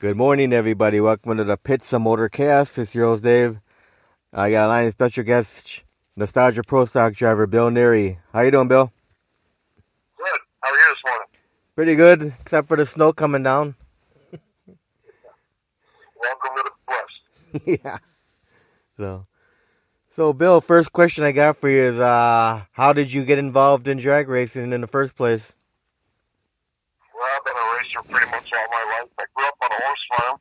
Good morning, everybody. Welcome to the Pizza Motorcast. It's your host, Dave. I got a line of special guest, Nostalgia Pro Stock driver, Bill Neri. How you doing, Bill? Good. How are you this morning? Pretty good, except for the snow coming down. Welcome to the West. Yeah. So, Bill, first question I got for you is, how did you get involved in drag racing in the first place? Well, I've been a racer pretty much all my life. I grew up on a horse farm,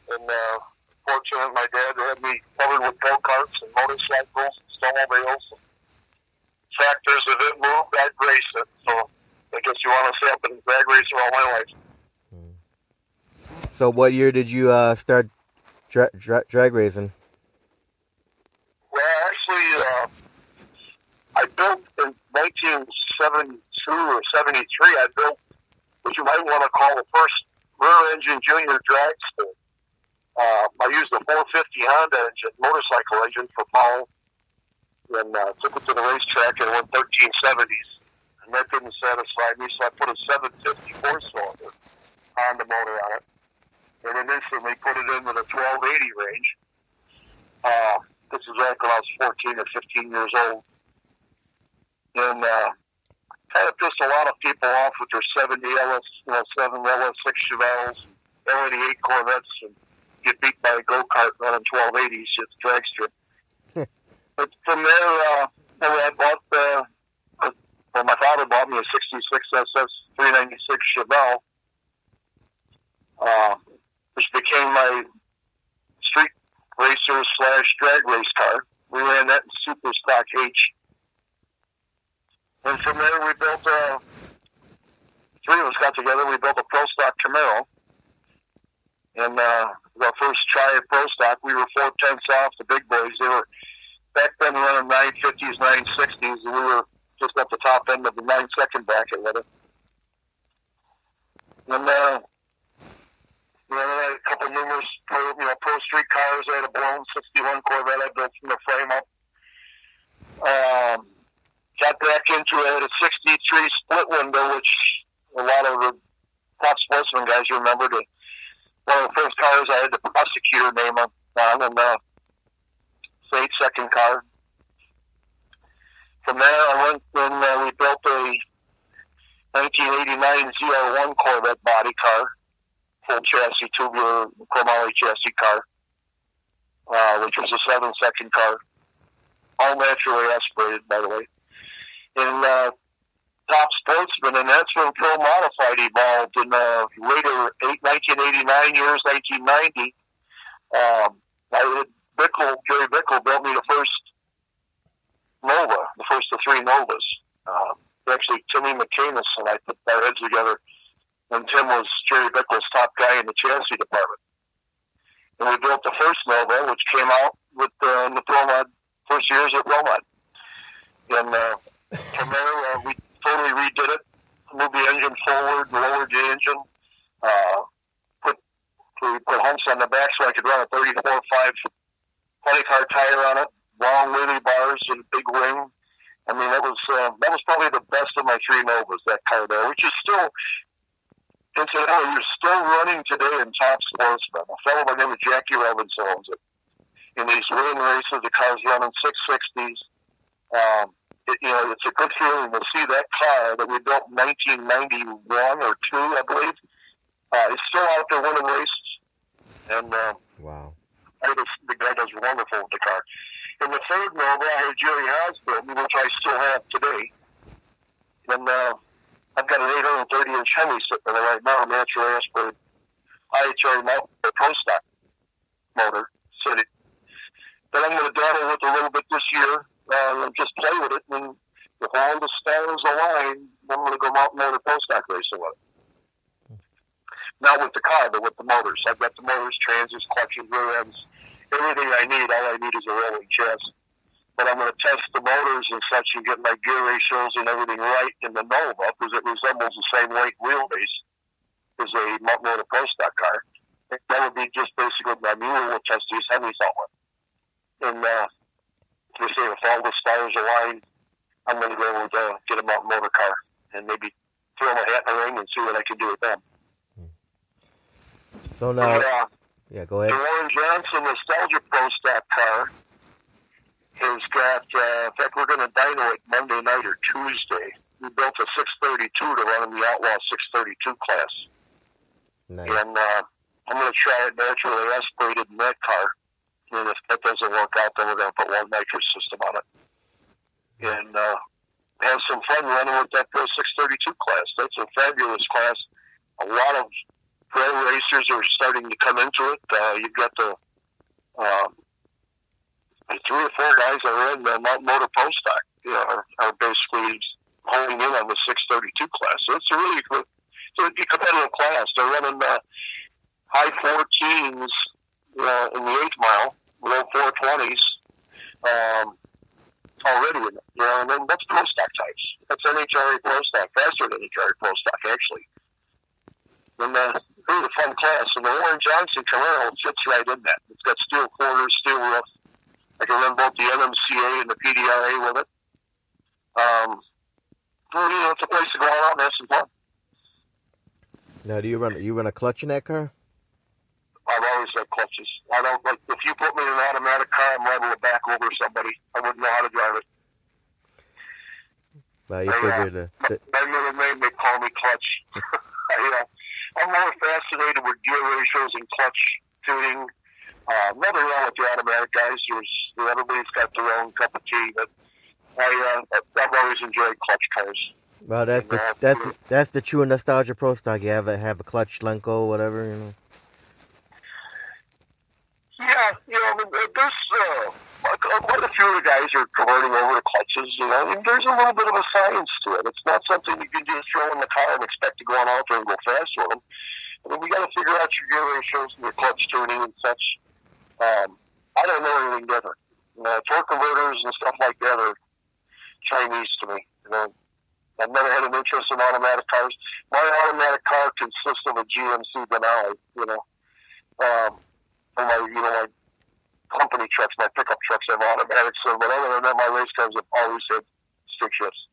and fortunately, my dad had me covered with go-karts and motorcycles and snowmobiles and tractors. If it moved, I'd race it. So I guess you want to say I've been a drag racer all my life. So, what year did you start drag racing? Well, actually, I built in 1972 or 73. I built what you might want to call the first rear-engine junior dragster. I used a 450 Honda engine, motorcycle engine for power, and took it to the racetrack and went 1370s. And that didn't satisfy me, so I put a 750 four-cylinder Honda motor on it, and then instantly put it into the 1280 range. This is back when I was 14 or 15 years old. And kind of pissed a lot of people off with their 7 LS6 Chevelles, L88 Corvettes, and get beat by a go-kart running 1280s, it's dragster. But from there, I bought, my father bought me a 66 SS 396 Chevelle, which became my street racer / drag race car. We ran that in Super Stock H. And from there, we built three of us got together. We built a Pro Stock Camaro. And our first try at Pro Stock, we were 4/10 off the big boys. They were back then running 950s, 960s, and we were just at the top end of the 9-second bracket with it. And we had a couple numerous pro street cars. I had a blown 61 Corvette I built from the frame up. Got back into it. I had a 63 split window, which a lot of the top sportsman guys remembered. One of the first cars I had the prosecutor name on, and it's an 8-second car. From there, I went and we built a 1989 ZR1 Corvette body car, full chassis, tubular chromoly chassis car, which was a 7-second car, all naturally aspirated, by the way. And Top Sportsman, and that's when Pro Modified evolved in later 1989 years, 1990. Jerry Bickle built me the first Nova, the first of 3 Novas. Actually, Timmy McCamus and I put our heads together when Tim was Jerry Bickle's top guy in the chassis department. And we built the first Nova, which came out with the ProMod, first years at ProMod. And from there, we totally redid it, moved the engine forward, lowered the engine, we put humps on the back so I could run a 34.5 20-car tire on it, long wheelie bars and big ring. I mean, that was probably the best of my 3 Novas, that car there, which is still, incidentally, you're still running today in Top Sportsman. A fellow by the name of Jackie Robinson owns it. In these win races, the car's running 660s. It's a good feeling to see that car that we built in 1991 or 2, I believe. It's still out there winning races. And Wow. The guy does wonderful with the car. In the third Nova, I had Jerry Haas built me, which I still have today. And I've got an 830-inch Hemi sitting there right now, naturally aspirated IHR Pro Stock motor sitting. Then I'm going to dabble with it a little bit this year. And just play with it, and if all the stars align, I'm going to go out and motor Pro Stock racing with it. Not with the car, but with the motors. I've got the motors, transits, clutches, rear ends, everything I need. All I need is a rolling chassis. But I'm going to test the motors and such and get my gear ratios and everything right in the Nova, because it resembles the same weight wheelbase as a motor Pro Stock car. That would be just basically my mule will test these Hemis out with. And they say if all the stars align, I'm going to go able to get a mountain motor car and maybe throw my hat in the ring and see what I can do with them. So now, the go ahead. Warren Johnson Nostalgia Pro Stock car has got, in fact, we're going to dyno it Monday night or Tuesday. We built a 632 to run in the Outlaw 632 class. Nice. And I'm going to try it naturally aspirated in that car. And if that doesn't work out, then we're going to put one nitrous system on it. And have some fun running with that Pro 632 class. That's a fabulous class. A lot of pro racers are starting to come into it. You've got the 3 or 4 guys that are in the Mountain Motor Pro Stock, are basically honing in on the 632 class. So it's a really good, competitive class. They're running high 14s in the 8 mile, low 420s already in it. And then that's Pro Stock types. That's NHRA Pro Stock, faster than NHRA Pro Stock, actually. And really a fun class. And the Warren Johnson Camaro fits right in that. It's got steel quarters, steel roof. I can run both the NMCA and the PDRA with it. It's a place to go out and have some fun. Now, do you run a clutch in that car? I've always had clutches. I don't like, if you put me in an automatic car, I'm liable to back over somebody. I wouldn't know how to drive it. Well, you figured my middle name, they call me Clutch. I'm more fascinated with gear ratios and clutch tuning. Nothing wrong with the automatic guys. Everybody's got their own cup of tea, but I've always enjoyed clutch cars. Well, that's the true Nostalgia Pro Stock. You have a clutch Lenko, whatever, Yeah, there's quite a few of the guys are converting over to clutches. And there's a little bit of a science to it. It's not something you can just throw in the car and expect to go on out there and go fast with them. I mean, we got to figure out your gear ratios and your clutch tuning and such. I don't know anything different. Torque converters and stuff like that are Chinese to me. I've never had an interest in automatic cars. My automatic car consists of a GMC Denali, and my company trucks, my pickup trucks have automatics. So, but other than that, my race cars have always had stick shifts.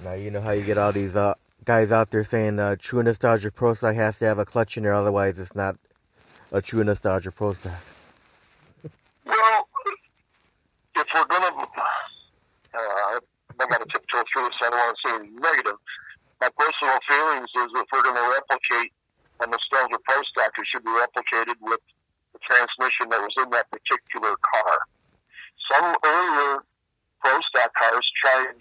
Now, you know how you get all these guys out there saying true Nostalgia Pro Stock has to have a clutch in there, otherwise it's not a true Nostalgia Pro Stock. Well, if we're going to, I'm going to tiptoe through this, I don't want to say anything negative. My personal feelings is if we're going to replicate a Nostalgia Pro Stock, it should be replicated with the transmission that was in that particular car. Some earlier Pro Stock cars tried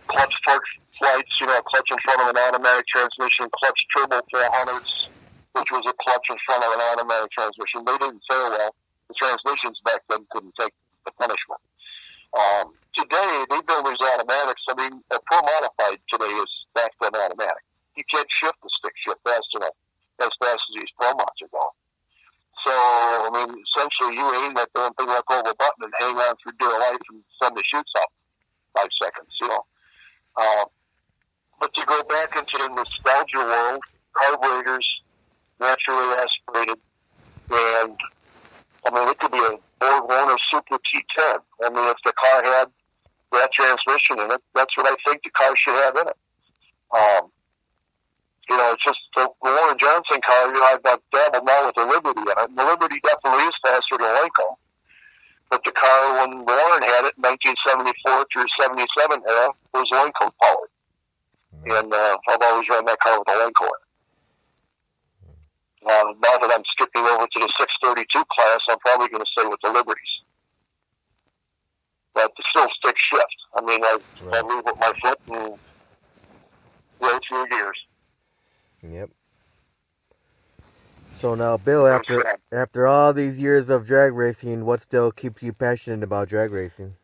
clutch torque flights, clutch in front of an automatic transmission, clutch turbo 400s, which was a clutch in front of an automatic transmission. They didn't fare well. The transmissions back then couldn't take the punishment. Today, they build these automatics. I mean, a Pro Modified today is back then automatic. You can't shift the stick shift fast enough, as fast as these Pro Mods are going. So, I mean, essentially, you aim that damn thing like over a button and hang on for dear life and send the chutes up 5 seconds, But to go back into the nostalgia world, carburetors, naturally aspirated, and, I mean, it could be a Borg Warner Super T10. I mean, if the car had that transmission in it, that's what I think the car should have in it. It's just the Warren Johnson car, I've dabbled now with the Liberty in it. And the Liberty definitely is faster than Lenko. But the car, when Warren had it in 1974 through 77 era, was Lenko powered. And I've always run that car with a Lenko in it. Now that I'm skipping over to the 632 class, I'm probably going to stay with the Liberties. But it's still stick shift. I mean, I leave with my foot and roll through gears. Yep. So now, Bill, after all these years of drag racing, what still keeps you passionate about drag racing?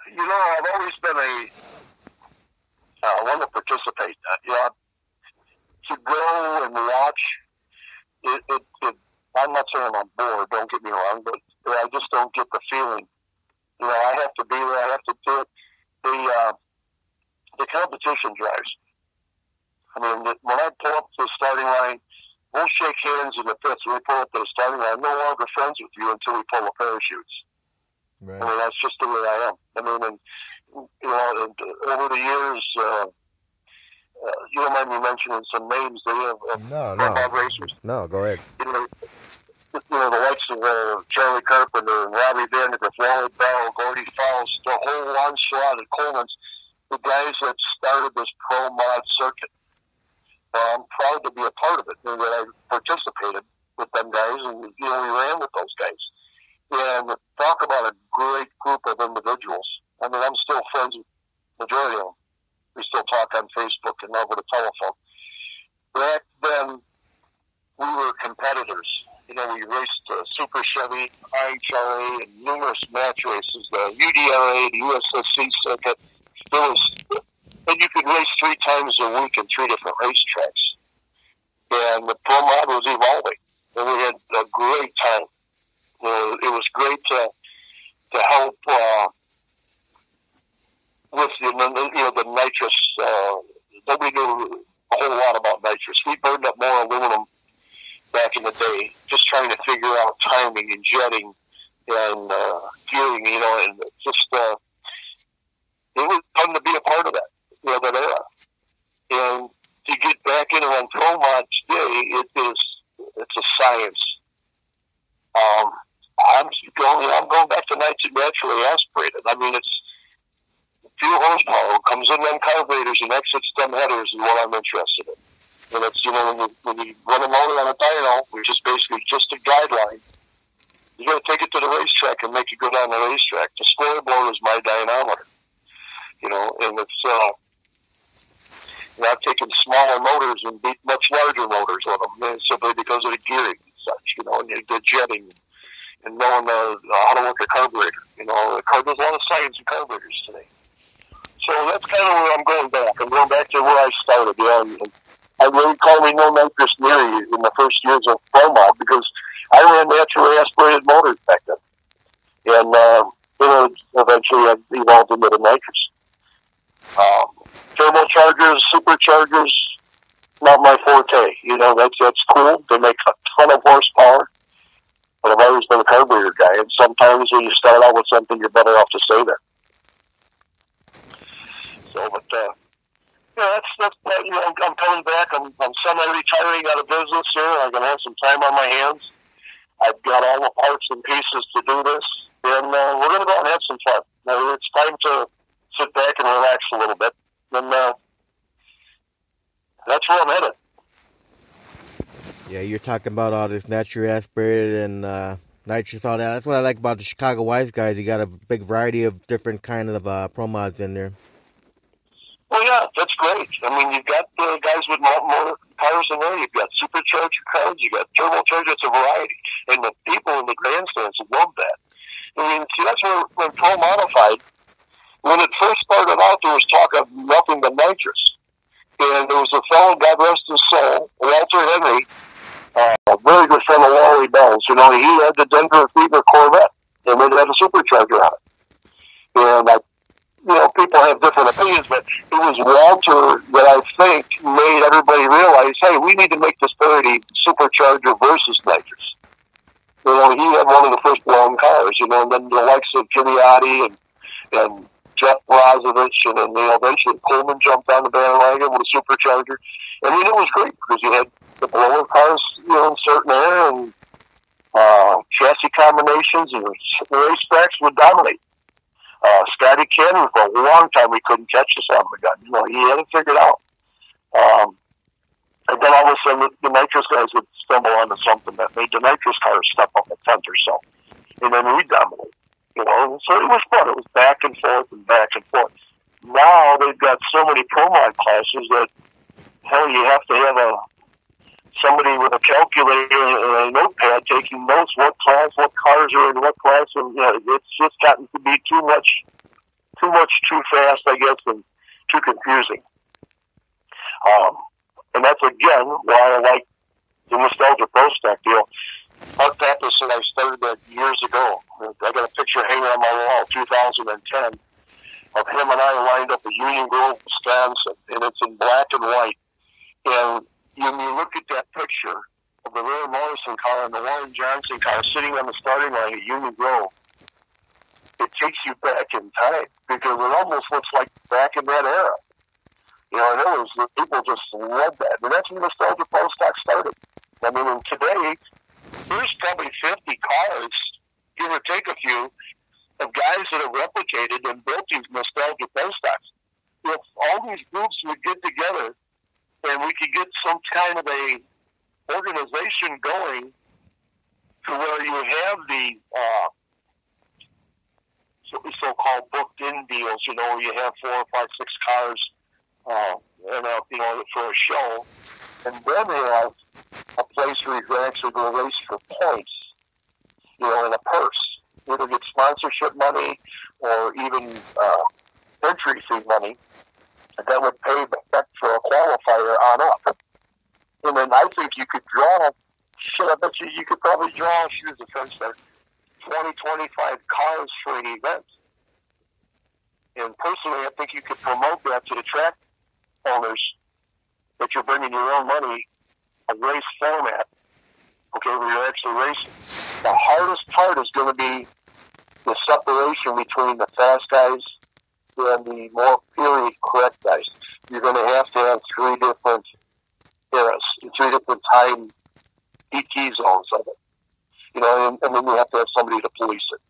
I've always been one to participate. To go and watch, I'm not saying I'm bored, don't get me wrong, but I just don't get the feeling. I have to be there, I have to do it. The competition drives. I mean, when I pull up to the starting line, we'll shake hands in the pits. When we pull up to the starting line, I'm no longer friends with you until we pull the parachutes. Right. I mean, that's just the way I am. I mean, and over the years, you don't mind me mentioning some names there of No, mob racers. no, go ahead. The likes of Charlie Carpenter and Robbie Vandergriff, Wally Bell, Gordy Faust, the whole onslaught of Coleman's, the guys that started this pro mod circuit. I'm proud to be a part of it, and that I participated with them guys, and we ran with those guys. And talk about a great group of individuals. I mean, I'm still friends with the majority of them. We still talk on Facebook and over the telephone. Back then, we were competitors. We raced Super Chevy, IHRA, and numerous match races, the UDRA, the USSC circuit. And you could race 3 times a week in 3 different racetracks. And the pro mod was evolving, and we had a great time. It was great to help with the nitrous. Nobody knew a whole lot about nitrous. We burned up more aluminum back in the day, just trying to figure out timing and jetting and gearing, and just it was fun to be a part of that, that era. And to get back into on pro mod today, it's a science. I'm going back to naturally aspirated. I mean, it's fuel horsepower comes in them carburetors and exits them headers is what I'm interested in. And it's, when you run a motor on a dyno, which is basically just a guideline, you got to take it to the racetrack and make it go down the racetrack. The scoreboard is my dynamometer, and it's, I've taken smaller motors and beat much larger motors on them, simply because of the gearing and such, and the jetting and knowing how to work a carburetor. There's a lot of science in carburetors today. So that's kind of where I'm going back. I'm going back to where I started, and I really call me no nitrous Neri in the first years of pro mod, because I ran naturally aspirated motors back then. And eventually I evolved into the nitrous. Turbochargers, superchargers, not my forte. That's cool. They make a ton of horsepower. But I've always been a carburetor guy, and sometimes when you start out with something, you're better off to stay there. So, but that's I'm coming back. I'm semi-retiring out of business here. I'm gonna have some time on my hands. I've got all the parts and pieces to do this, and we're gonna go out and have some fun. Now, it's time to sit back and relax a little bit, and that's where I'm headed. Yeah, you're talking about all this naturally aspirated and nitrous, all that. That's what I like about the Chicago Wise guys. You got a big variety of different kind of pro mods in there. Well, yeah, that's great. I mean, you've got the guys with motor cars in there. You've got supercharger cars. You've got turbochargers. It's a variety. And the people in the grandstands love that. I mean, see, that's where when Pro Modified, when it first started out, there was talk of nothing but nitrous. And there was a fellow, God rest his soul, Walter Henry, a very good friend of Wally Bell's. He had the Denver Fever Corvette, and it had a supercharger on it. And people have different opinions, but it was Walter that I think made everybody realize, hey, we need to make this parity supercharger versus nitrous. He had one of the first blown cars, and then the likes of Gigliotti and Jeff Brozovich, and then eventually Coleman jumped on the bandwagon with a supercharger. I mean, it was great because you had the blower cars, in certain air, and chassis combinations, and race tracks would dominate. Scotty Cannon, for a long time, we couldn't catch us on the gun. He had it figured out. And then all of a sudden, the nitrous guys would stumble onto something that made the nitrous cars step up a tenth or so. And then we dominate. So it was fun. It was back and forth and back and forth. Now they've got so many pro mod classes that, hell, you have to have somebody with a calculator and a notepad taking notes, what class, what cars are in what class, and it's just gotten to be too much, too fast, I guess, and too confusing. And that's again why I like the Nostalgia Pro Stack deal. Mark Pappas and I started that years ago. I got a picture hanging on my wall, 2010, of him and I lined up at Union Grove, Wisconsin, and it's in black and white. And when you look at that picture of the Ray Morrison car and the Warren Johnson car sitting on the starting line at Union Grove, it takes you back in time because it almost looks like back in that era. You know, and it was, people just loved that. And that's when Nostalgia Pro Stock started. I mean, and today, there's probably 50 cars, give or take a few, of guys that have replicated and built these Nostalgia Pro Stocks. If all these groups would get together and we could get some kind of a organization going to where you have the so-called booked-in deals, you know, where you have 4, 5, 6 cars, you know, for a show, and then you have a place where you can actually go race for points, you know, in a purse, either get sponsorship money or even entry fee money that would pay back for a qualifier on up. And then I think you could draw, I bet you could probably draw, shoes a fence there, 20, 25 cars for an event. And personally, I think you could promote that to the track owners that you're bringing your own money, a race format, okay, where you're actually racing. The hardest part is going to be the separation between the fast guys and the more period correct guys. You're going to have 3 different eras, 3 different time ET zones of it. You know, and then you have to have somebody to police it.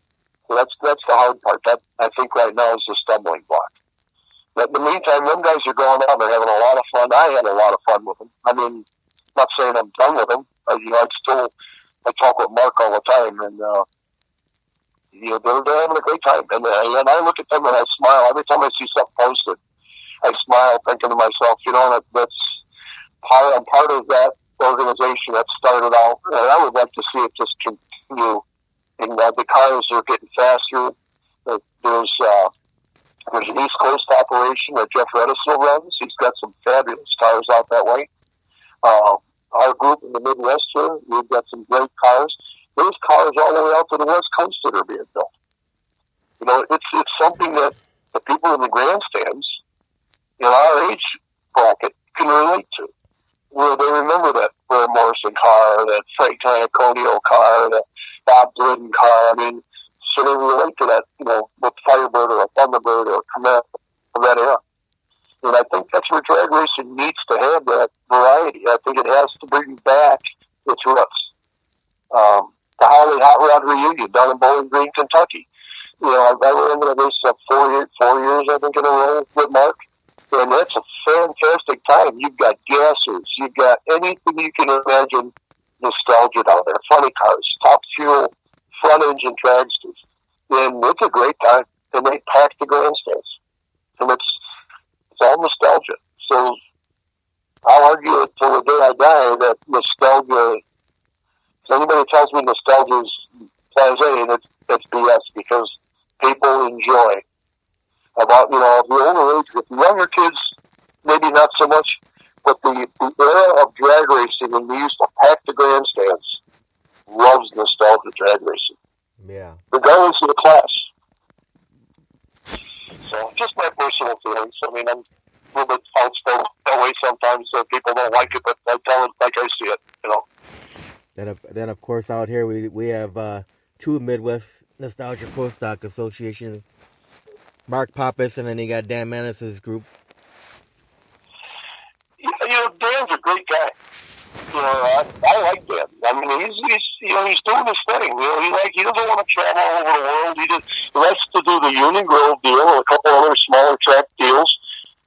So that's the hard part. That, I think, right now is the stumbling block. But in the meantime, them guys are going out and they're having a lot of fun. I had a lot of fun with them. I mean, not saying I'm done with them. You know, I talk with Mark all the time, and you know, they're having a great time. And I look at them and I smile every time I see something posted. I smile, thinking to myself, you know, I'm part of that organization that started out, and I would like to see it just continue. And the cars are getting faster. There's an East Coast operation that Jeff Redisel runs. He's got some fabulous cars out that way. Our group in the Midwest here, we've got some great cars. There's cars all the way out to the West Coast that are being built. You know, it's something that the people in the grandstands in our age bracket can relate to. Where they remember that Blair Morrison car, that Frank Iacconio car, that Bob Glidden car. I mean, so they relate to that, you know, with Firebird or a Thunderbird or a Comet of that era. And I think that's where drag racing needs to have that variety. I think it has to bring back its roots. The Holly Hot Rod reunion down in Bowling Green, Kentucky. You know, I ran into this 4 years, I think, in a row with Mark. And that's a fantastic time. You've got gassers. You've got anything you can imagine nostalgia down there. Funny cars, top fuel, front engine dragsters. And it's a great time. And they pack the grandstands. And it's all nostalgia. So I'll argue it till the day I die that nostalgia, if anybody tells me nostalgia is blasé, that's BS, because people enjoy. About, you know, the older age, with the younger kids, maybe not so much, but the era of drag racing when we used to pack the grandstands loves nostalgia drag racing. Yeah. Regardless of the class. So, just my personal feelings. I mean, I'm a little bit outspoken that way sometimes, so people don't like it, but I tell it like I see it, you know. Then of course, out here we have 2 Midwest Nostalgia Pro Stock Associations. Mark Pappas, and then you got Dan Manis's group. Yeah, you know, Dan's a great guy. You know, I like Dan. I mean, he's doing his thing. You know, he doesn't want to travel all over the world. He likes to do the Union Grove deal and a couple other smaller track deals.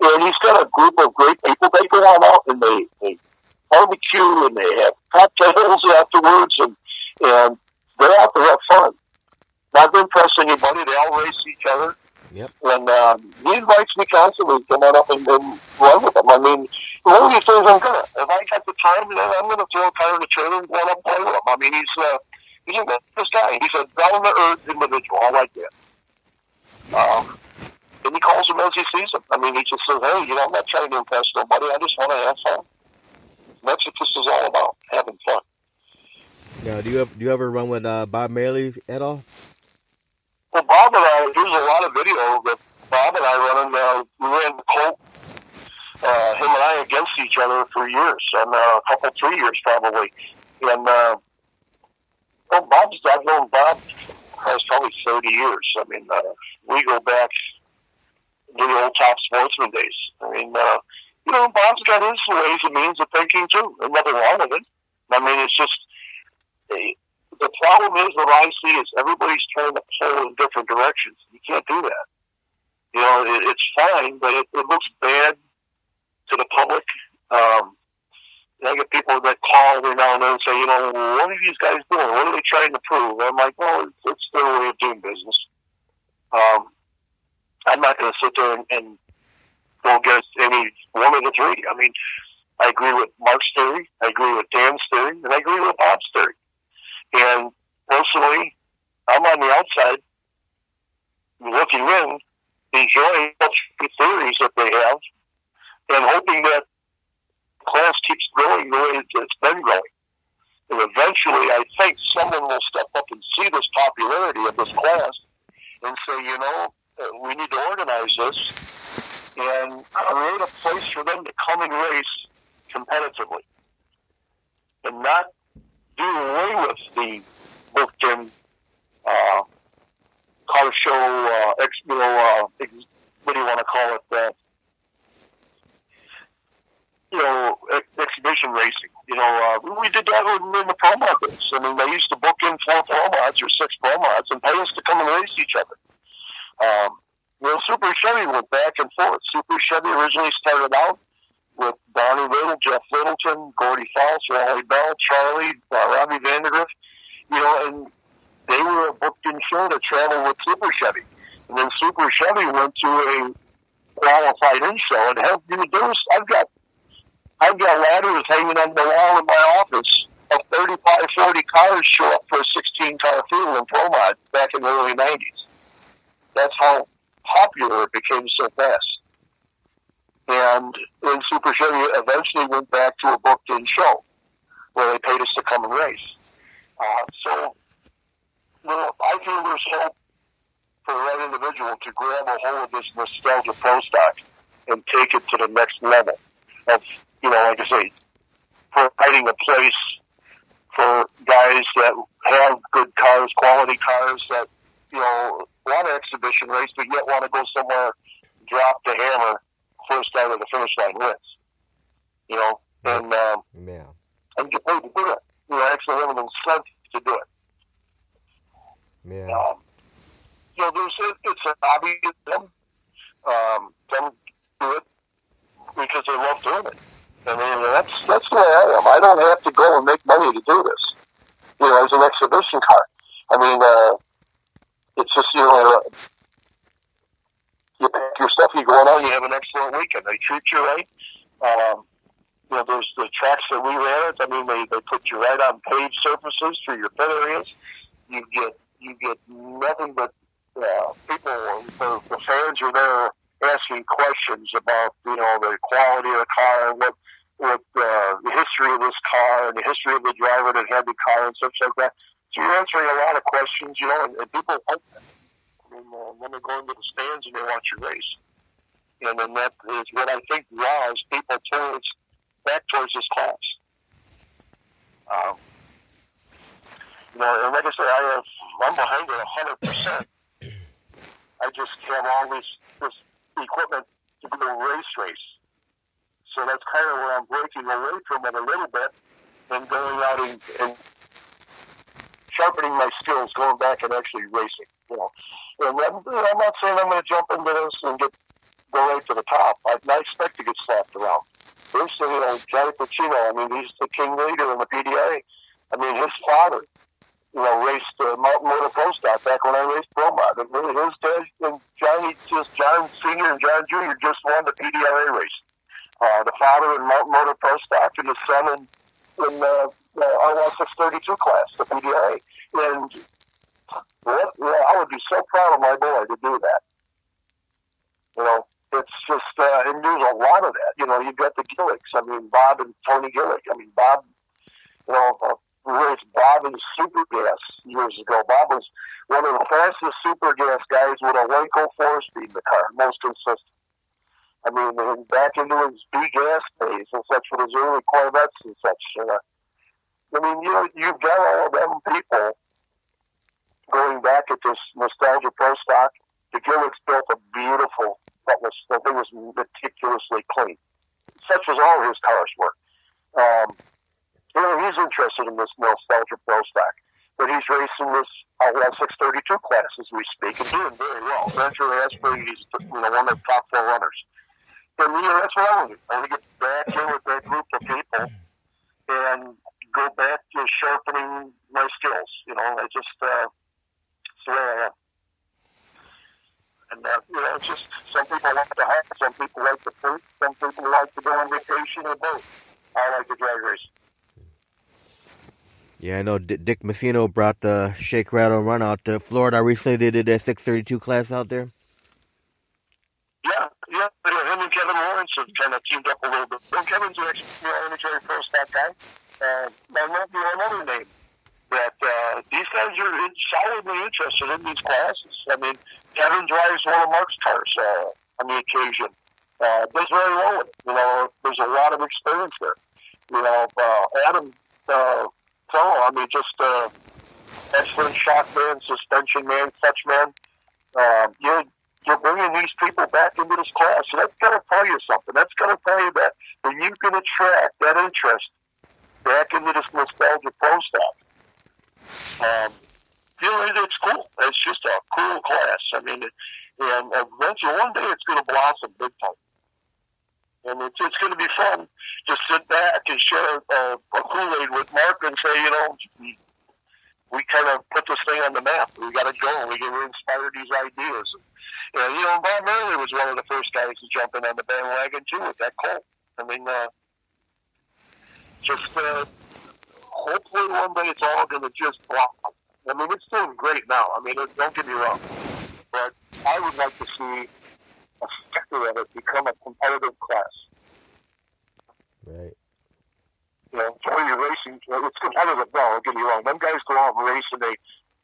And he's got a group of great people. They go on out and they barbecue and they have cocktails afterwards, and they're out to have fun. Not to impress anybody. They all race each other. Yep. And he invites me constantly to come on up and run with him. I mean, one of these things I'm gonna. If I got the time, then I'm gonna throw a car in the trailer and go up and play with him. I mean, he's a nice guy. He's a down to earth individual. I like that. And he calls him as he sees him. I mean, he just says, "Hey, you know, I'm not trying to impress nobody. I just want to have fun." And that's what this is all about, having fun. Now, do you ever run with Bob Marley at all? Well, Bob and I, there's a lot of video that Bob and I running. We ran the Colt, him and I against each other for years, and a couple, 3 years probably. And well, I've known Bob for probably 30 years. I mean, we go back to the old Top Sportsman days. I mean, Bob's got his ways and means of thinking too. There's nothing wrong with it. I mean, it's just the problem is what I see is everybody's trying to pull in different directions. You can't do that. It's fine, but it looks bad to the public. I get people that call every now and then and say, what are these guys doing? What are they trying to prove? And I'm like, well, it's their way of doing business. I'm not going to sit there and go against any one of the three. I mean, I agree with Mark's theory, I agree with Dan's theory, and I agree with Bob's theory. And personally, I'm on the outside looking in, enjoying the theories that they have, and hoping that the class keeps growing the way it's been growing. And eventually, I think someone will step up and see this popularity of this class and say, we need to organize this and create a place for them to come and race competitively and not do away with the booked-in car show, what do you want to call it, exhibition racing. We did that in the pro mod days. I mean, they used to book in 4 pro mods or 6 pro mods and pay us to come and race each other. Super Chevy went back and forth. Super Chevy originally started out with Donnie Little, Jeff Littleton, Gordy Falls, Wally Bell, Charlie, Robbie Vandergriff, and they were a booked-in show to travel with Super Chevy. And then Super Chevy went to a qualified in-show and I've got ladders hanging on the wall in my office of 35, 40 cars show up for a 16-car field in Pro Mod back in the early 90s. That's how popular it became so fast. And then Super Chevy eventually went back to a booked-in show where they paid us to come and race. I feel there's hope for the right individual to grab a hold of this nostalgia pro stock and take it to the next level of, like I say, providing a place for guys that have good cars, quality cars that, want to exhibition race, but yet want to go somewhere, drop the hammer, first out of the finish line wins. And get paid to do it. Actually have an incentive to do it. Yeah. It's a hobby to them. Them do it because they love doing it. I mean, that's the way I am. I don't have to go and make money to do this. As an exhibition car. I mean, it's just, you pack your stuff, you go on, you have an excellent weekend. They treat you right. There's the tracks that we ran. I mean, they put you right on paved surfaces through your pit areas. You get nothing but people. The fans are there asking questions about the quality of the car and what the history of this car and the history of the driver that had the car and such like that. So you're answering a lot of questions, and people like that. I mean, when they go into the stands and they watch you race. And then that is what I think draws people back towards this class. And like I say, I'm behind it 100%. I just have all this equipment to go race. So that's kind of where I'm breaking away from it a little bit and going out and sharpening my skills, going back and actually racing. And I'm not saying I'm going to jump into this and go right to the top. I expect to get slapped around. There's, Johnny Pacino, I mean, he's the king leader in the PDA. I mean, his father, raced Mountain Motor Pro Stock back when I raced Pro Mod. And really his dad and John Sr. and John Jr. just won the PDRA race. The father in Mountain Motor Pro Stock and the son in the R1632 class, the PDRA. And I would be so proud of my boy to do that. It's just, and there's a lot of that. You've got the Gillicks. I mean, Bob and Tony Gillick. I mean, Bob, we raced Bob in Super Gas years ago. Bob was one of the fastest Super Gas guys with a Waco 4-speed in the car, most consistent. I mean, back into his B-gas days and such with his early Corvettes and such. I mean, you've got all of them people going back at this nostalgia pro stock. The Gillicks built a beautiful, the thing was meticulously clean. such as all his cars were. He's interested in this nostalgia pro stock, but he's racing this Outlaw 632 class as we speak and doing very well. Eventually, he's one of the top 4 runners. And that's what I want to do. I want to get back in with that group of people and go back to sharpening my skills. I just it's the way I am. And it's just some people like to hunt, some people like to fruit, some people like to go on vacation or both. I like to drag race. Yeah, I know Dick Messino brought the Shake, Rattle, Run out to Florida recently. They did that 632 class out there. Yeah. Him and Kevin Lawrence have kind of teamed up a little bit. Well, Kevin's an ex-military pro stock guy. Another name that these guys are solidly interested in these classes. I mean, Kevin drives one of Mark's cars on the occasion. Does very well with it. There's a lot of experience there. Adam just excellent shock man, suspension man, clutch man. You're bringing these people back into this class. So that's going to tell you something. That's going to tell you that when you can attract that interest back into this nostalgia pro stock, it's cool. It's just a cool class. I mean, and eventually one day it's going to blossom big time. And it's going to be fun to sit back and share a Kool-Aid with Mark and say, we kind of put this thing on the map. We got to go. We get inspired these ideas. And, Bob Marley was one of the first guys to jump in on the bandwagon, too, with that Colt. I mean, hopefully one day it's all going to just blossom. I mean, it's doing great now. I mean, don't get me wrong. But I would like to see a sector of it become a competitive class. Right. Join your racing. It's competitive now, don't get me wrong. Them guys go out and race and they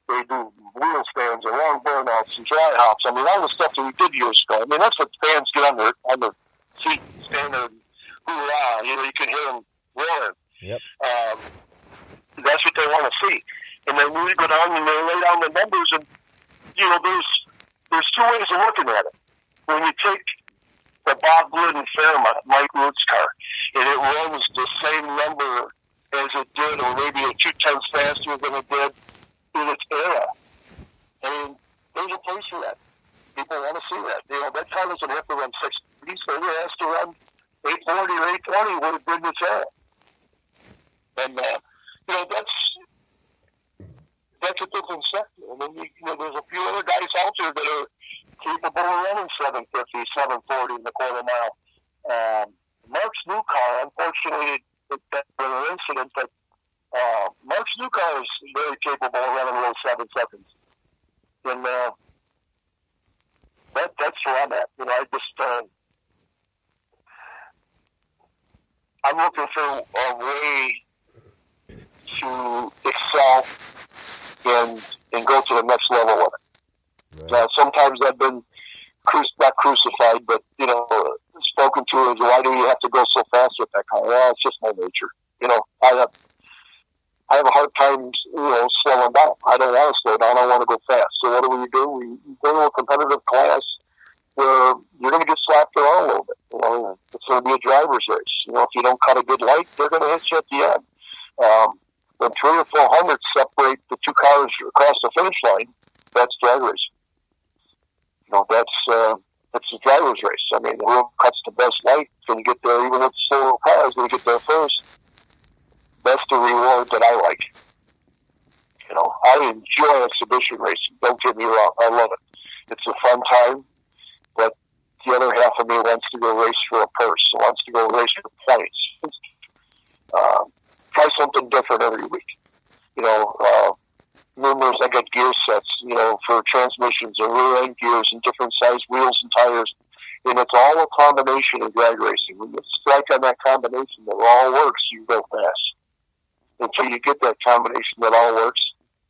do wheel stands and long burnouts and dry hops. I mean, all the stuff that we did years ago. I mean, that's what fans get on their feet, stand there and hoorah. You can hear them roaring. Yep. That's what they want to see. And then we go down and they lay down the numbers and, there's 2 ways of looking at it. When you take the Bob Glidden Fairmont, Mike Root's car, and it runs the same number as it did, or maybe a 2/10 faster than it did in its era. I mean, there's a place for that. People want to see that. That car doesn't have to run 630, so it has to run 840 or 820 when it did in its era. And, that's a different sector. And then, there's a few other guys out there that are capable of running 750, 740 in the quarter mile. Mark's new car, unfortunately, that's been an incident, but Mark's new car is very capable of running those 7 seconds. And that's where I'm at. I'm looking for a way to excel and go to the next level with it. Right. Sometimes I've been not crucified, but spoken to as why do you have to go so fast with that car? Well, it's just my nature. I have a hard time, slowing down. I don't want to slow down. I want to go fast. So what do? We go to a competitive class where you're going to get slapped around a little bit. It's going to be a driver's race. If you don't cut a good light, they're going to hit you at the end. When 300 or 400 separate the 2 cars across the finish line, that's drag racing. That's a driver's race. I mean, whoever cuts the best light can get there, even with slower cars, going to get there first. That's the reward that I like. I enjoy exhibition racing. Don't get me wrong. I love it. It's a fun time, but the other half of me wants to go race for a purse, wants to go race for points. Try something different every week. Numerous, I got gear sets, for transmissions and rear end gears and different size wheels and tires. And it's all a combination of drag racing. When you strike on that combination that all works, you go fast. Until you get that combination that all works.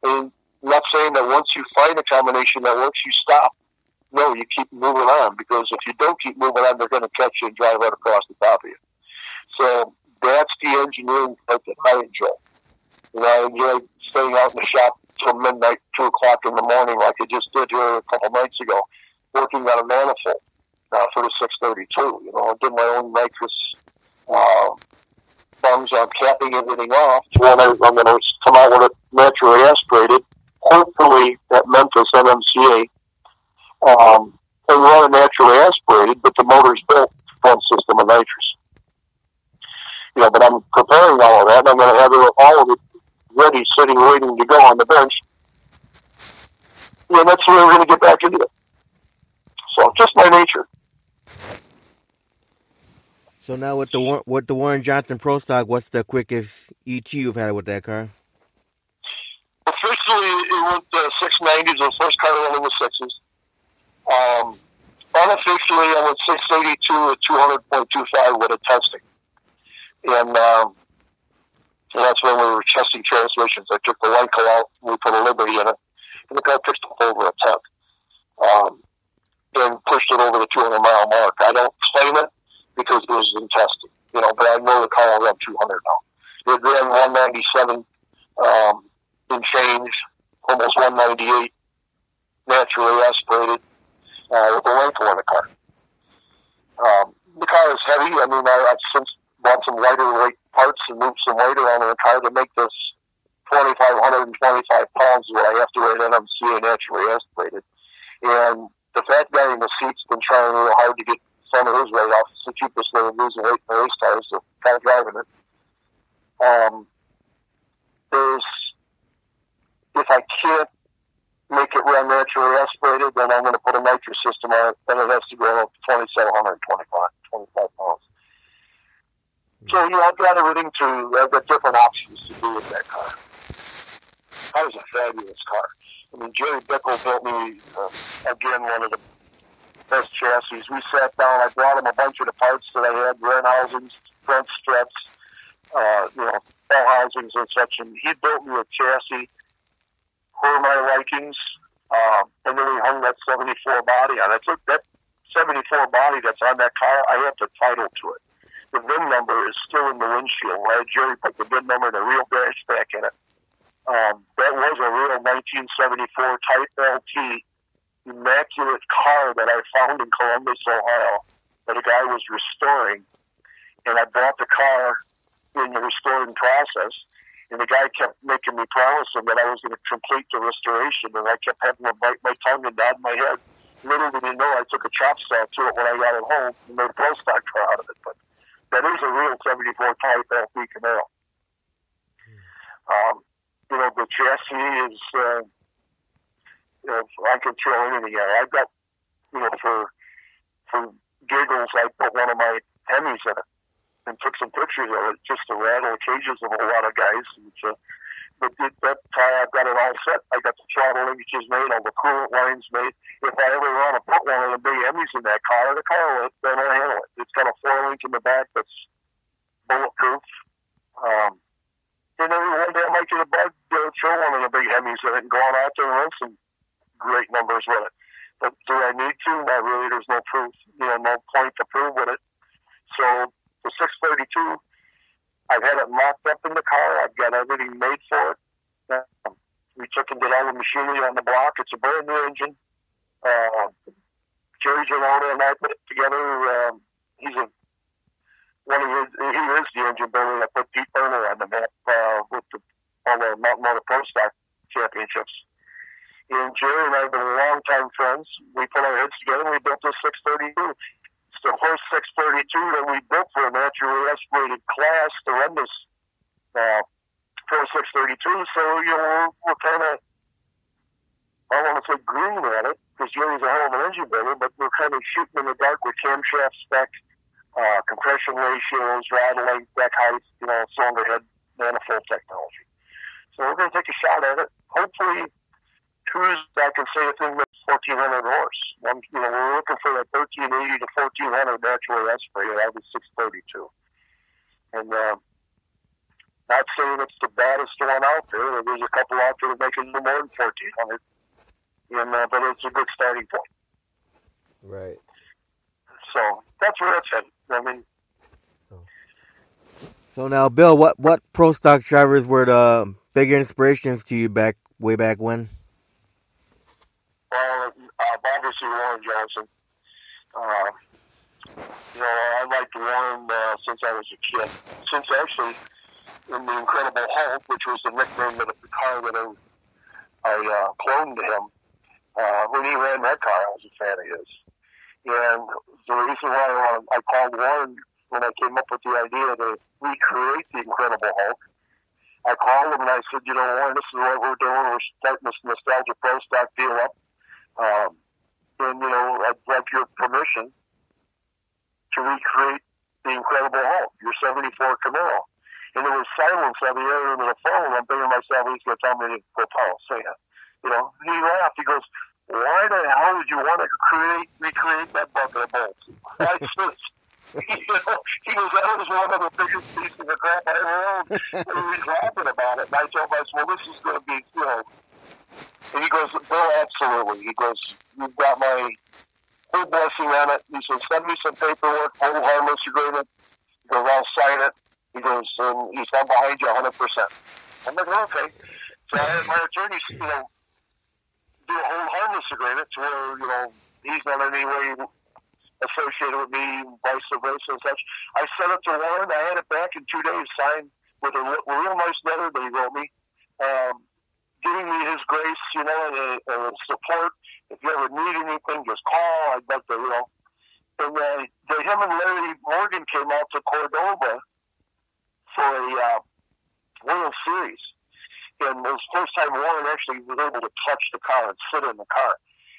And I'm not saying that once you find a combination that works, you stop. No, you keep moving on, because if you don't keep moving on, they're going to catch you and drive right across the top of you. So that's the engineering part that I enjoy. I enjoy staying out in the shop till midnight, 2 o'clock in the morning, like I just did here a couple nights ago, working on a manifold for the 632. I did my own nitrous Thumbs on capping everything off. Then I'm going to come out with it naturally aspirated, hopefully at Memphis NMCA, and run it naturally aspirated, but the motor's built front system of nitrous. But I'm preparing all of that, and I'm going to have all of it ready, sitting, waiting to go on the bench. That's where we're going to get back into it. So, just my nature. So now with the Warren Johnson Pro Stock, what's the quickest ET you've had with that car? Officially, it went 690s. The first car I went in the sixes. Unofficially, I went 682 at 200.25 with a testing. And that's when we were testing transmissions. I took the Lyco out, and we put a Liberty in it, and the car pitched up over a 10. And pushed it over the 200-mile mark. I don't claim it because it was in testing, but I know the car will run 200 now. It ran 197 in change, almost 198, naturally aspirated, with a Lyco in the car. The car is heavy. I mean, I've since bought some lighter weight parts and moved some weight around in the car to make this 2,525 pounds what I have to rate NMCA naturally aspirated. And the fat guy in the seat's been trying real hard to get some of his weight off. It's the cheapest way of losing weight in the race cars, so kind of driving it. If I can't make it run naturally aspirated, then I'm going to put a nitrous system on it, then it has to go up to 2,725 pounds. So, I've got everything I've got different options to do with that car. That was a fabulous car. I mean, Jerry Bickle built me, again, one of the best chassis. We sat down, I brought him a bunch of the parts that I had, rear housings, front struts, bell housings and such, and he built me a chassis for my likings, and then we hung that 74 body on it. So that 74 body that's on that car, I have the title to it. The VIN number is still in the windshield. I had Jerry put the VIN number and a real dash back in it. That was a real 1974 Type LT immaculate car that I found in Columbus, Ohio, that a guy was restoring. And I bought the car in the restoring process, and the guy kept making me promising that I was going to complete the restoration, and I kept having to bite my tongue and nod my head. Little did he know I took a chop saw to it when I got it home and made a Pro Stock car out of it. But that is a real 74 Type LT Camaro. The chassis is, I can throw anything at it. I've got, for giggles, I put one of my Hemis in it and took some pictures of it just to rattle the cages of a lot of guys. But that car, I've got it all set. I got the throttle linkages made, all the coolant lines made. If I ever want to put one of the big Hemis in that car, the car will handle it. It's got a 4-link in the back that's bulletproof. And then one day I might get a bug to throw one of the big Hemis in it and go on out there and run some great numbers with it. But do I need to? Not really. There's no proof. No point to prove with it. So the 632, I've had it locked up in the car. I've got everything made for it. We took and did all the machinery on the block. It's a brand new engine. Jerry Giroda and I put it together. He is the engine builder that put Pete Burner on the map with all the Mountain Motor Pro Stock championships. And Jerry and I have been longtime friends. We put our heads together and we built this 632. It's the first 632 that we built for a naturally aspirated class to run this Pro 632. So, we're kind of, I don't want to say green at it, because Jerry's a hell of an engine builder, but we're kind of shooting in the dark with camshaft spec, compression ratios, rod length, deck height, cylinder head, manifold technology. So we're going to take a shot at it. Hopefully, Tuesday I can say a thing with 1,400 horse. We're looking for that 1,380 to 1,400 naturally aspirated out of the 632. And not saying it's the baddest one out there. There's a couple out there that make it no more than 1,400. But it's a good starting point. Right. So that's where it's headed. So now, Bill, what Pro Stock drivers were the bigger inspirations to you way back when? Well, obviously Warren Johnson. You know, I liked Warren since I was a kid. Since actually in the Incredible Hulk, which was the nickname of the car that I cloned to him, when he ran that car, I was a fan of his. And the reason why I called Warren when I came up with the idea to recreate the Incredible Hulk, I called him and I said, you know, Warren, this is what we're doing. We're starting this Nostalgia Pro Stock deal up. And, you know, I'd like your permission to recreate the Incredible Hulk, your 74 Camaro. And there was silence on the other end of the phone. I'm thinking to myself, he's going to tell me to go tell Santa. You know, he laughed. He goes, why the hell would you want to recreate that bucket of bolts? I said, you know, he goes, that was one of the biggest pieces of crap I ever owned. And he was laughing about it. And I told myself, well, this is going to be, you know. And he goes, Bill, absolutely. He goes, you've got my full blessing on it. He says, send me some paperwork, full harmless agreement. He goes, I'll sign it. He goes, and he's not behind you 100%. I'm like, okay. So I had my attorney, you know, do a whole harmless agreement to where, you know, he's not in any way associated with me, vice versa and such. I sent it to Warren. I had it back in 2 days, signed with a real nice letter that he wrote me, giving me his grace, you know, and support. If you ever need anything, just call. I'd like to, you know. And him and Larry Morgan came out to Cordova for a World Series. And it was the first time Warren actually was able to touch the car and sit in the car.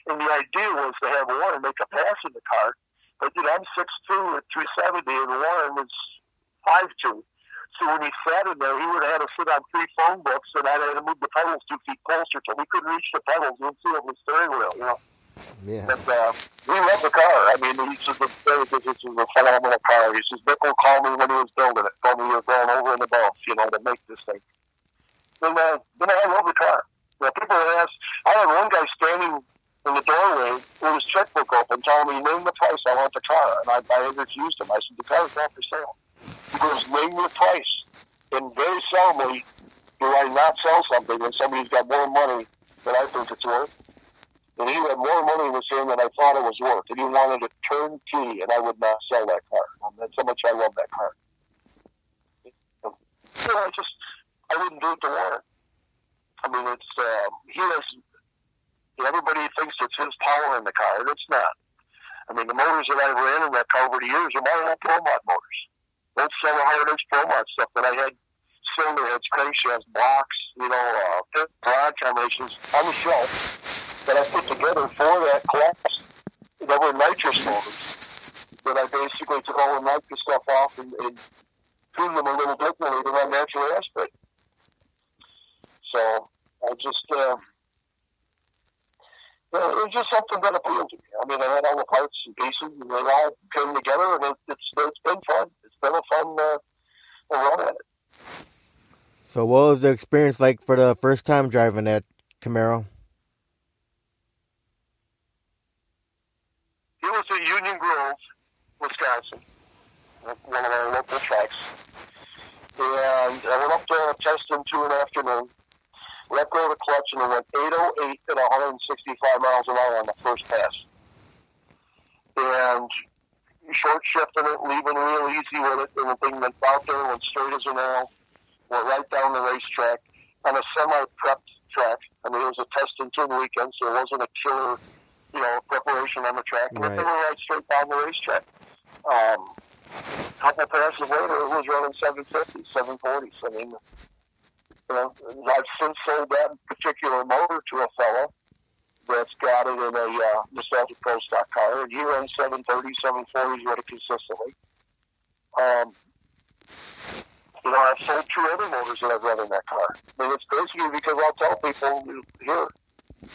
And the idea was to have Warren make a pass in the car. But, you know, I'm 6'2" at 270, and Warren was 5'2". So when he sat in there, he would have had to sit on 3 phone books, and I'd have to move the pedals 2 feet closer till we couldn't reach the pedals and see it was steering wheel, you know. Yeah. But we love the car. I mean, he says this is a phenomenal car. He says, Nickel called me when he was building it. Told me you were going over and above, you know, to make this thing. And then I love the car. You know, people ask, I had one guy standing in the doorway with his checkbook open telling me, name the price, I want the car. And I refused him. I said, the car's not for sale. He goes, name your price. And very seldomly do I not sell something when somebody's got more money than I think it's worth. And he had more money with him than I thought it was worth. And he wanted a turnkey, and I would not sell that car. And that's how much I love that car. You know, I wouldn't do it to Warren. I mean, it's, he has, everybody thinks it's his power in the car, and it's not. I mean, the motors that I've ran in that car over the years are my old ProMod motors. Those 700-inch ProMod stuff that I had, cylinder heads, crankshafts, blocks, you know, rod combinations on the shelf that I put together for that class. That were nitrous motors that I basically took all the nitrous stuff off and tuned them a little differently to run natural aspirate. So I just, it was just something that appealed to me. I mean, I had all the parts and pieces, and they all came together, and it's been fun. It's been a fun run at it. So what was the experience like for the first time driving that Camaro? It was in Union Grove, Wisconsin, one of our local tracks. And I went up there and tested 2 in the afternoon. Let go of the clutch, and it went 808 at 165 miles an hour on the first pass. And short shifting it, leaving real easy with it, and the thing went out there, went straight as an arrow, went right down the racetrack on a semi-prepped track. I mean, it was a test and tune weekend, so it wasn't a killer, you know, preparation on the track. And the thing went right straight down the racetrack. A couple passes later, it was running 750, 740s. I mean, you know, I've since sold that particular motor to a fellow that's got it in a Nostalgia Pro Stock car, and he runs 730, 740s with it consistently. You know, I've sold 2 other motors that I've run in that car. I mean, it's basically because I'll tell people, here,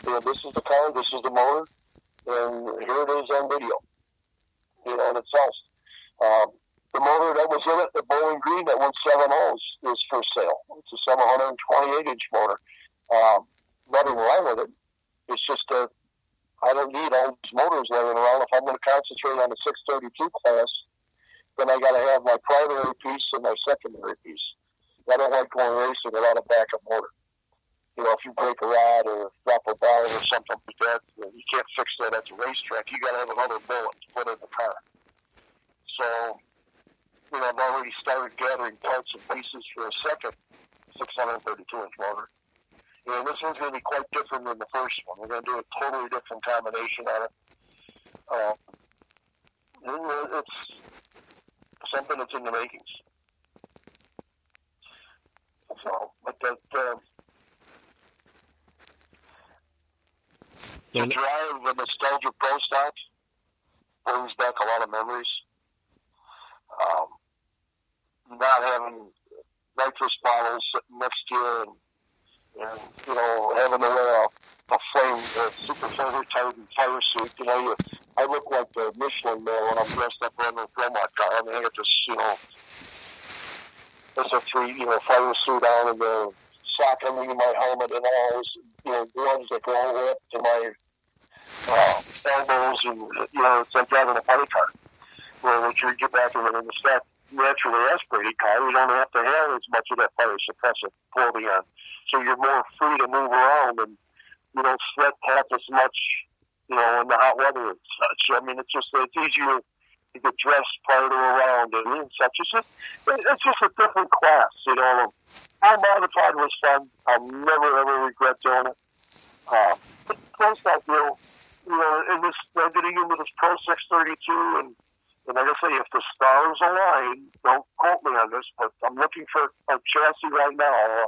you know, this is the car, this is the motor, and here it is on video. You know, and it sells. The motor that was in it, the Bowling Green, that 170 is for sale. It's a 728-inch motor. Nothing wrong with it. It's just I don't need all these motors laying around. If I'm going to concentrate on the 632 class, then I got to have my primary piece and my secondary piece. I don't like going racing without a backup motor. You know, if you break a rod or drop a valve or something like that, you can't fix that at the racetrack. You got to have another bullet to put in the car. So, I've already started gathering parts and pieces for a second 632-inch motor. And this one's going to be quite different than the first one. We're going to do a totally different combination on it. It's something that's in the makings. So, but that, to drive the Nostalgia Pro Stock brings back a lot of memories. Not having nitrous bottles sitting next to you and having to wear a super flame retardant fire suit. I look like the Michelin man when I'm dressed up in a Fremont car. I mean, I got this, fire suit on and the sock underneath my helmet and all those, gloves that go all the way up to my elbows, and, it's like driving a funny car. Where once you get back in the stack, naturally aspirated car, you don't have to have as much of that fire suppressive clothing on. So you're more free to move around, and you don't sweat half as much, in the hot weather and such. I mean, it's easier to get dressed prior to a round and such. It's just a different class, Our modified was fun. I'll never, ever regret doing it. But Pro Stock, in this, getting into this Pro 632, and like I say, if the stars align, don't quote me on this, but I'm looking for a chassis right now,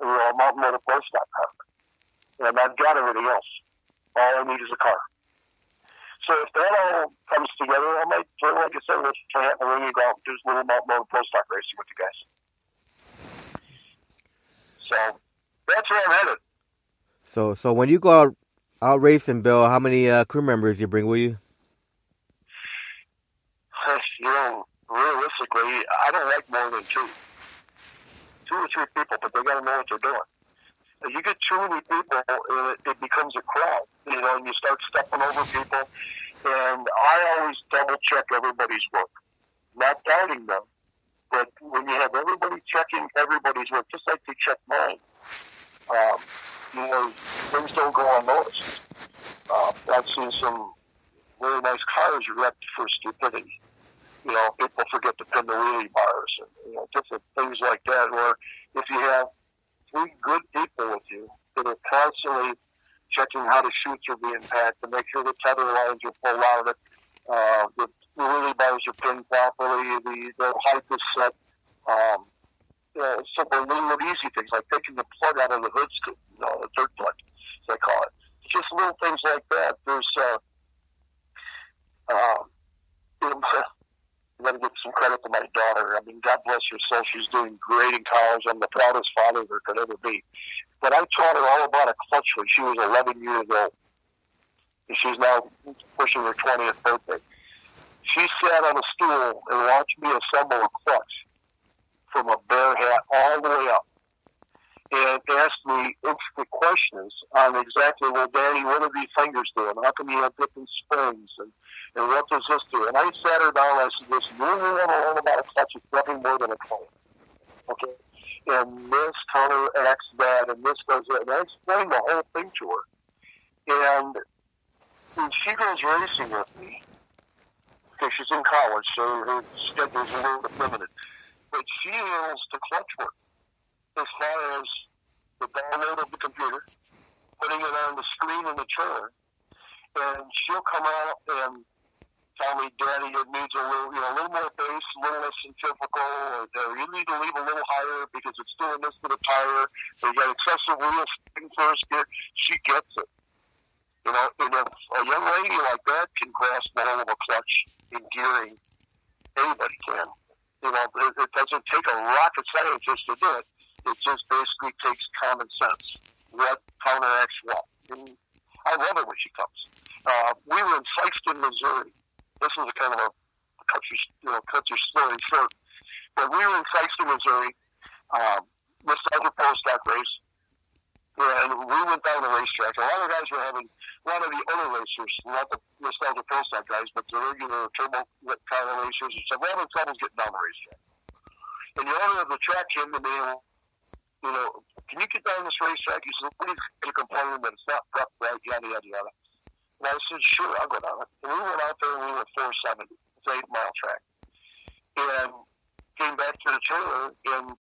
a Mountain Motor Pro Stock car. And I've got everything else. All I need is a car. So if that all comes together, I might, like I said, let's try and ring you go out and do this little Mountain Motor Pro Stock racing with you guys. So that's where I'm headed. So when you go out racing, Bill, how many crew members you bring with you? Realistically, I don't like more than two or three people, but they got to know what they're doing. If you get too many people, it becomes a crowd, and you start stepping over people. And I always double check everybody's work, not doubting them, but when you have everybody checking everybody's work, just like they check mine, things don't go unnoticed. I've seen some really nice cars wrecked for stupidity. People forget to pin the wheelie bars and, different things like that, where if you have three good people with you that are constantly checking how to shoot through the impact to make sure the tether lines are full out, the wheelie bars are pinned properly, the height is set, simple little easy things like taking the plug out of the hood scoop, the dirt plug, as they call it. Just little things like that. There's, I'm going to give some credit to my daughter. I mean, God bless her soul. She's doing great in college. I'm the proudest father there could ever be. But I taught her all about a clutch when she was 11 years old. And she's now pushing her 20th birthday. She sat on a stool and watched me assemble a clutch from a bare hat all the way up, and asked me instant questions on exactly, well, Daddy, what are these fingers doing? How come you have different springs? And what does this do? And I sat her down and I said, listen, you want to learn about a clutch, it's nothing more than a coin. Okay? And this counteracts that, and this does that. And I explained the whole thing to her. And when she goes racing with me, because she's in college, so her schedule's a little bit limited, but she handles the clutch work as far as the download of the computer, putting it on the screen in the trailer, and she'll come out and tell me, Daddy, it needs a little more bass, a little less centrifugal, or you need to leave a little higher because it's doing this to the tire, or you got excessive wheel spin first gear. She gets it. And if a young lady like that can grasp the whole of a clutch in gearing, anybody can. It doesn't take a rocket scientist to do it. It just basically takes common sense. What counteracts what? And I love it when she comes. We were in Sikeston, Missouri. This is a kind of a country story short. But we were in Sikeston, Missouri, Nostalgia Pro Stock race. And we went down the racetrack. A lot of guys were having, a lot of the other racers, not the Nostalgia Pro Stock guys, but the regular turbo kind of racers, and said, we're having trouble getting down the racetrack. And the owner of the track came to me and, can you get down this racetrack? He said, nobody's complaining that it's not prepped right, yada, yada, yada. And I said, sure, I'll go down it. And we went out there and we went 470. It's an 8-mile track. and came back to the trailer, and